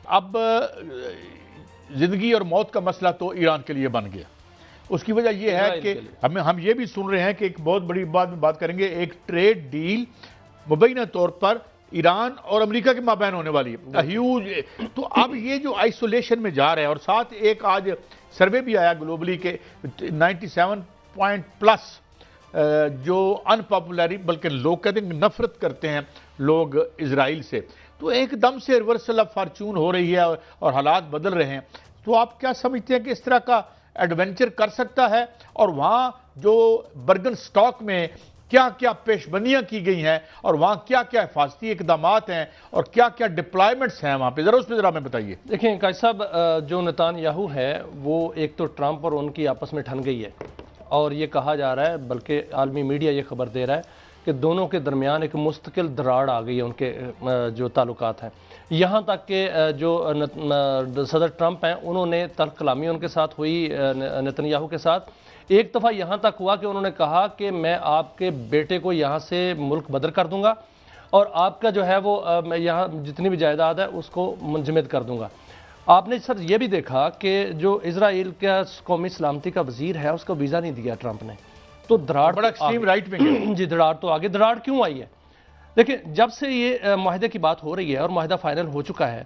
اب زندگی اور موت کا مسئلہ تو ایران کے لیے بن گیا. اس کی وجہ یہ ہے کہ ہم یہ بھی سن رہے ہیں کہ ایک بہت بڑی بات کریں گے, ایک ٹریڈ ڈیل مبینہ طور پر ایران اور امریکہ کے مابین ہونے والی ہے, ہیوج. تو اب یہ جو آئسولیشن میں جا رہا ہے, اور ساتھ ایک آج سروے بھی آیا گلوبلی کہ 97 پوائنٹ پلس جو ان پاپولری, بلکہ لوگ کہتے ہیں نفرت کرتے ہیں لوگ اسرائیل سے. تو ایک دم سے ریورسل آف فارچون ہو رہی ہے اور حالات بدل رہے ہیں. تو آپ کیا سمجھتے ہیں کہ اس طرح کا ایڈونچر کر سکتا ہے, اور وہاں جو برگن سٹاک میں کیا کیا پیش بندیاں کی گئی ہیں, اور وہاں کیا کیا حفاظتی اقدامات ہیں, اور کیا کیا ڈپلائمنٹس ہیں وہاں پہ, اس پہ ذرا ہمیں بتائیے. دیکھیں قائد صاحب, جو نتان یاہو ہے وہ ایک تو ٹرمپ اور ان کی آپس میں ٹھن گئی ہے, اور یہ کہا جا رہا ہے, بلکہ عالمی میڈیا یہ خبر دے رہا ہے کہ دونوں کے درمیان ایک مستقل دراڑ آ گئی ہے ان کے جو تعلقات ہیں. یہاں تک کہ جو صدر ٹرمپ ہیں انہوں نے تلخ کلامی ان کے ساتھ ہوئی نتن یاہو کے ساتھ. ایک دفعہ یہاں تک ہوا کہ انہوں نے کہا کہ میں آپ کے بیٹے کو یہاں سے ملک بدر کر دوں گا, اور آپ کا جو ہے وہ یہاں جتنی بھی جائیداد ہے اس کو منجمد کر دوں گا. آپ نے سر یہ بھی دیکھا کہ جو اسرائیل کا قومی سلامتی کا وزیر ہے اس کو ویزا نہیں دیا ٹرمپ نے. تو دراڑ بڑا ایکسٹریم رائٹ میں جی دراڑ تو آگے. دراڑ کیوں آئی ہے؟ دیکھیں, جب سے یہ معاہدے کی بات ہو رہی ہے اور معاہدہ فائنل ہو چکا ہے,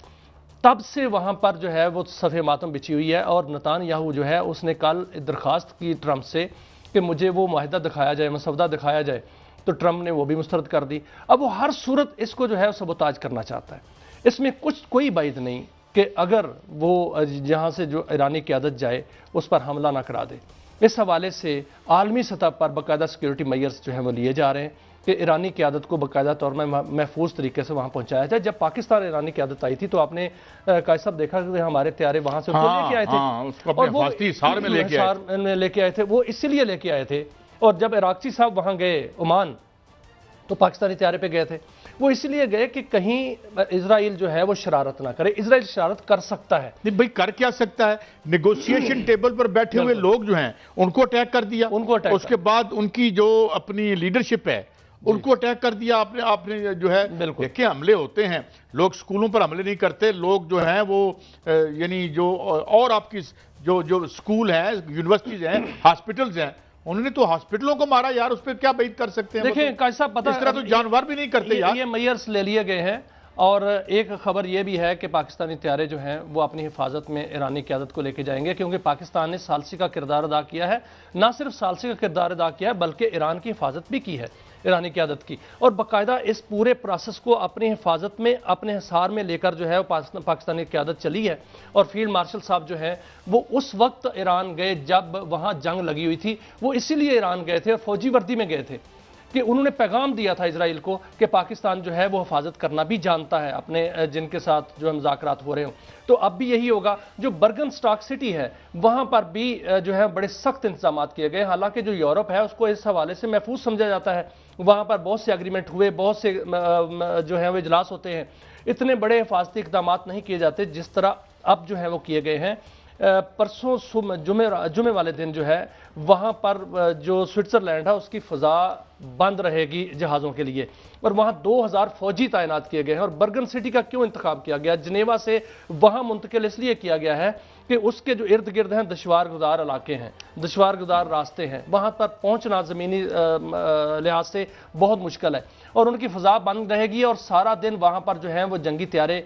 تب سے وہاں پر جو ہے وہ صفحہ ماتم بچھی ہوئی ہے. اور نتان یاہو جو ہے اس نے کل درخواست کی ٹرمپ سے کہ مجھے وہ معاہدہ دکھایا جائے, مسودہ دکھایا جائے, تو ٹرمپ نے وہ بھی مسترد کر دی. اب وہ ہر صورت اس کو جو ہے سبوتاج کرنا چاہتا ہے. اس میں کوئی بعید نہیں کہ اگر وہ جہاں سے جو ایرانی قیادت جائے اس پر حملہ نہ کرا دے. اس حوالے سے عالمی سطح پر باقاعدہ سیکیورٹی میئرز جو ہیں وہ لیے جا رہے ہیں کہ ایرانی قیادت کو باقاعدہ طور میں محفوظ طریقے سے وہاں پہنچایا جائے. جب پاکستان ایرانی قیادت آئی تھی تو آپ نے قائد صاحب دیکھا کہ ہمارے طیارے وہاں سے لے کے آئے تھے, اور وہ حصار میں لے کے آئے تھے. وہ اسی لیے لے کے آئے تھے. اور جب عراقچی صاحب وہاں گئے عمان تو پاکستانی طیارے پہ گئے تھے. وہ اس لیے گئے کہ کہیں اسرائیل جو ہے وہ شرارت نہ کرے. اسرائیل شرارت کر سکتا ہے. نہیں بھائی, کر کیا سکتا ہے؟ نیگوشیشن ٹیبل پر بیٹھے ہوئے لوگ جو ہیں ان کو اٹیک کر دیا, اس کے بعد ان کی جو اپنی لیڈرشپ ہے ان کو اٹیک کر دیا. آپ نے جو ہے دیکھیں حملے ہوتے ہیں, لوگ سکولوں پر حملے نہیں کرتے, لوگ جو ہیں وہ یعنی جو اور آپ کی جو سکول ہیں, یونیورسٹیز ہیں, ہاسپٹلز ہیں, انہوں نے تو ہاسپٹلوں کو مارا یار. اس پہ کیا بعید کر سکتے ہیں؟ دیکھیں قائد صاحب, پتہ اس طرح تو جانور بھی نہیں کرتے یار. یہ میئرز لے لیے گئے ہیں. اور ایک خبر یہ بھی ہے کہ پاکستانی طیارے جو ہیں وہ اپنی حفاظت میں ایرانی قیادت کو لے کے جائیں گے, کیونکہ پاکستان نے ثالثی کا کردار ادا کیا ہے. نہ صرف ثالثی کا کردار ادا کیا ہے بلکہ ایران کی حفاظت بھی کی ہے, ایرانی قیادت کی. اور باقاعدہ اس پورے پروسیس کو اپنی حفاظت میں, اپنے حصار میں لے کر جو ہے وہ پاکستانی قیادت چلی ہے. اور فیلڈ مارشل صاحب جو ہیں وہ اس وقت ایران گئے جب وہاں جنگ لگی ہوئی تھی. وہ اسی لیے ایران گئے تھے, فوجی وردی میں گئے تھے, کہ انہوں نے پیغام دیا تھا اسرائیل کو کہ پاکستان جو ہے وہ حفاظت کرنا بھی جانتا ہے اپنے جن کے ساتھ جو مذاکرات ہو رہے ہوں. تو اب بھی یہی ہوگا. جو برگن سٹاک سٹی ہے وہاں پر بھی جو ہے بڑے سخت انتظامات کیے گئے. حالانکہ جو یورپ ہے اس کو اس حوالے سے محفوظ سمجھا جاتا ہے. وہاں پر بہت سے اگریمنٹ ہوئے, بہت سے جو ہیں وہ اجلاس ہوتے ہیں. اتنے بڑے حفاظتی اقدامات نہیں کیے جاتے جس طرح اب جو ہے وہ کیے گئے ہیں. پرسوں جمعے والے دن جو ہے وہاں پر جو سوئٹزرلینڈ ہے اس کی فضا بند رہے گی جہازوں کے لیے, اور وہاں 2000 فوجی تعینات کیے گئے ہیں. اور برگن سٹی کا کیوں انتخاب کیا گیا؟ جنیوا سے وہاں منتقل اس لیے کیا گیا ہے کہ اس کے جو ارد گرد ہیں دشوار گزار علاقے ہیں, دشوار گزار راستے ہیں, وہاں پر پہنچنا زمینی لحاظ سے بہت مشکل ہے. اور ان کی فضا بند رہے گی, اور سارا دن وہاں پر جو ہیں وہ جنگی طیارے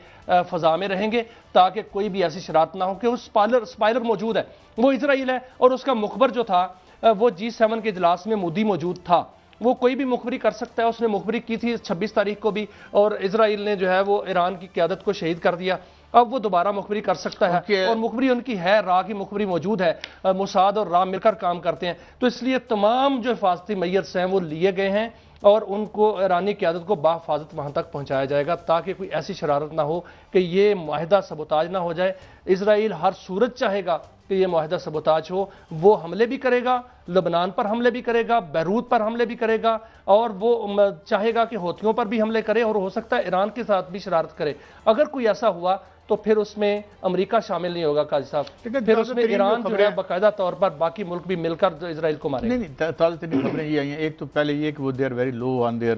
فضا میں رہیں گے تاکہ کوئی بھی ایسی شرارت نہ ہو. کہ اس اسپائلر موجود ہے وہ اسرائیل ہے, اور اس کا مخبر جو تھا وہ G7 کے اجلاس میں مودی موجود تھا. وہ کوئی بھی مخبری کر سکتا ہے. اس نے مخبری کی تھی 26 تاریخ کو بھی, اور اسرائیل نے جو ہے وہ ایران کی قیادت کو شہید کر دیا. اب وہ دوبارہ مخبری کر سکتا ہے, اور مخبری ان کی ہے, راہ کی مخبری موجود ہے. موساد اور راہ مل کر کام کرتے ہیں. تو اس لیے تمام جو حفاظتی میئرز ہیں وہ لیے گئے ہیں, اور ان کو ایرانی قیادت کو بحفاظت وہاں تک پہنچایا جائے گا تاکہ کوئی ایسی شرارت نہ ہو کہ یہ معاہدہ سبوتاج نہ ہو جائے. اسرائیل ہر صورت چاہے گا کہ یہ معاہدہ سبوتاج ہو. وہ حملے بھی کرے گا, لبنان پر حملے بھی کرے گا, بیروت پر حملے بھی کرے گا, اور وہ چاہے گا کہ حوثیوں پر بھی حملے کرے, اور ہو سکتا ہے ایران کے ساتھ بھی شرارت کرے. اگر کوئی ایسا ہوا تو پھر اس میں امریکہ شامل نہیں ہوگا قاضی صاحب, پھر اس میں ایران جو ہے باقاعدہ طور پر باقی ملک بھی مل کر اسرائیل کو مارے. نہیں, تازہ ترین خبریں یہ آئی ہیں. ایک تو پہلے یہ کہ وہ they are very low on their